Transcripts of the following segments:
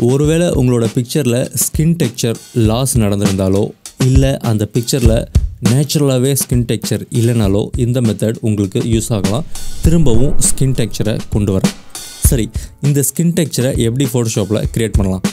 ஒருவேளை உங்களோட பிக்சரில் ஸ்கின் டெக்ஸ்சர் லாஸ் நடந்திருந்தாலோ இல்லை அந்த பிக்சரில் நேச்சுரலாகவே ஸ்கின் டெக்ஸ்சர் இல்லைனாலோ இந்த மெத்தட் உங்களுக்கு யூஸ் ஆகலாம். திரும்பவும் ஸ்கின் டெக்ஸ்சரை கொண்டு வர. சரி, இந்த ஸ்கின் டெக்ஸ்சரை எப்படி ஃபோட்டோஷாப்பில் க்ரியேட் பண்ணலாம்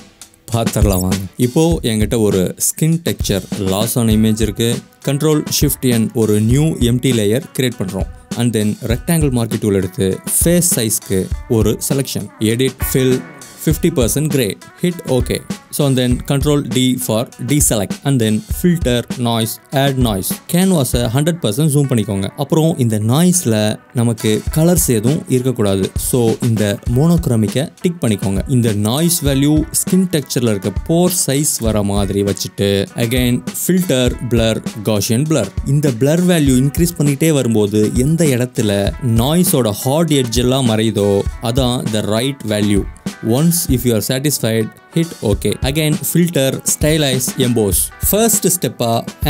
பார்த்துடலாம் வாங்க. இப்போது என்கிட்ட ஒரு ஸ்கின் டெக்ஸ்சர் லாஸ் ஆன இமேஜ் இருக்குது. Ctrl+Shift+N ஒரு நியூ எம்டி லேயர் க்ரியேட் பண்ணுறோம். And then rectangle marquee tool எடுத்து ஃபேஸ் சைஸ்க்கு ஒரு selection, edit, fill 50% gray, hit OK. So and then Ctrl+D for deselect and then filter, noise, add noise. Canvas 100% zoom பண்ணிக்கோங்க. அப்புறம் இந்த நாய்ஸ்ல நமக்கு colours எதுவும் இருக்கக்கூடாது. ஸோ இந்த மோனோக்ரோமிக்கை டிக் பண்ணிக்கோங்க. இந்த நாய்ஸ் வேல்யூ ஸ்கின் டெக்ஸ்சர்ல இருக்க போர் சைஸ் வர மாதிரி வச்சுட்டு again filter, blur, Gaussian blur. இந்த பிளர் வேல்யூ இன்க்ரீஸ் பண்ணிட்டே வரும்போது எந்த இடத்துல நாய்ஸோட ஹார்ட் எட்ஜ் எல்லாம் மறையுதோ அதான் the right value. Once if you are satisfied, hit OK. Again filter, stylize, emboss. First step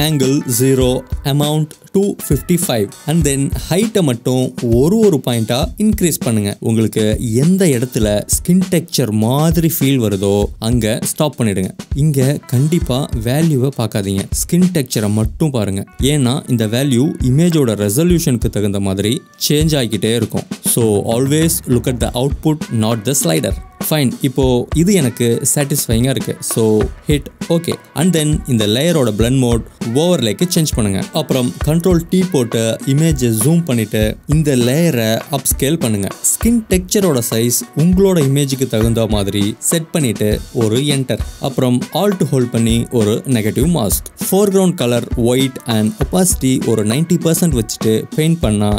angle 0, amount 255 and then height மட்டும் ஒரு பாயிண்டா இன்க்ரீஸ் பண்ணுங்க. உங்களுக்கு எந்த இடத்துல ஸ்கின் டெக்ஸ்சர் மாதிரி ஃபீல் வருதோ அங்க ஸ்டாப் பண்ணிடுங்க. இங்க கண்டிப்பா வேல்யூவை பார்க்காதீங்க, ஸ்கின் டெக்ஸ்சரை மட்டும் பாருங்க. ஏன்னா இந்த வேல்யூ இமேஜோட ரெசல்யூஷனுக்கு தகுந்த மாதிரி சேஞ்ச் ஆகிக்கிட்டே இருக்கும். So always look at the output, not the slider. Fine, இப்போ இது எனக்கு சாட்டிஸ்ஃபைங்காக இருக்கு. So hit okay. And then இந்த லேயரோட பிளண்ட் மோட் ஓவர்லேக்கு சேஞ்ச் பண்ணுங்க. அப்புறம் Ctrl+T போட்டு இமேஜை ஜூம் பண்ணிட்டு இந்த லேயரை அப்ஸ்கேல் பண்ணுங்க. ஸ்கின் டெக்ஸ்சரோட சைஸ் உங்களோட இமேஜுக்கு தகுந்த மாதிரி செட் பண்ணிட்டு ஒரு என்டர். அப்புறம் ஆல்ட் ஹோல்ட் பண்ணி ஒரு negative mask. Foreground colour white and opacity ஒரு 90% வச்சுட்டு பெயிண்ட் பண்ணா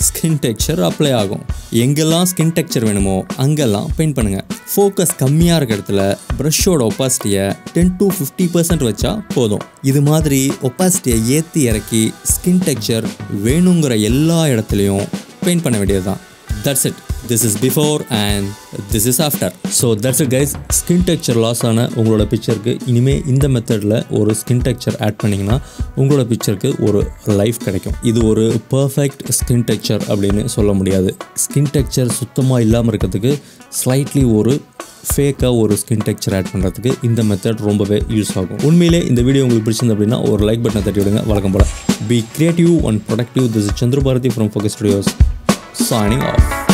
ஸ்கின் டெக்ஸ்சர் அப்ளை ஆகும். எங்கெல்லாம் ஸ்கின் டெக்ஸ்சர் வேணுமோ அங்கெல்லாம் பெயிண்ட் பண்ணுங்க. ஃபோக்கஸ் கம்மியாக இருக்க இடத்துல ப்ரஷோட ஒப்பாசிட்டியை 10 to 50% வச்சா போதும். இது மாதிரி ஒப்பாசிட்டியை ஏற்றி இறக்கி ஸ்கின் டெக்ஸ்சர் வேணுங்கிற எல்லா இடத்துலையும் பெயிண்ட் பண்ண வேண்டியது தான். That's it. This is before and this is after. So that's it guys. Skin texture loss ஆன உங்களோட பிக்சருக்கு இனிமேல் இந்த மெத்தடில் ஒரு ஸ்கின் டெக்ஸ்சர் ஆட் பண்ணிங்கன்னா உங்களோட பிக்சருக்கு ஒரு லைஃப் கிடைக்கும். இது ஒரு பர்ஃபெக்ட் ஸ்கின் டெக்ஸ்சர் அப்படின்னு சொல்ல முடியாது. ஸ்கின் டெக்ஸ்சர் சுத்தமாக இல்லாமல் இருக்கிறதுக்கு ஸ்லைட்லி ஒரு ஃபேக்காக ஒரு ஸ்கின் டெக்ஸ்சர் ஆட் பண்ணுறதுக்கு இந்த மெத்தட் ரொம்பவே யூஸ் ஆகும். உண்மையிலே இந்த வீடியோ உங்களுக்கு பிடிச்சிருந்து அப்படின்னா ஒரு லைக் பட்டனை தட்டி விடுங்க. வழக்கம் போல be creative and productive. This is Chandra Bharathi from focus studios signing off.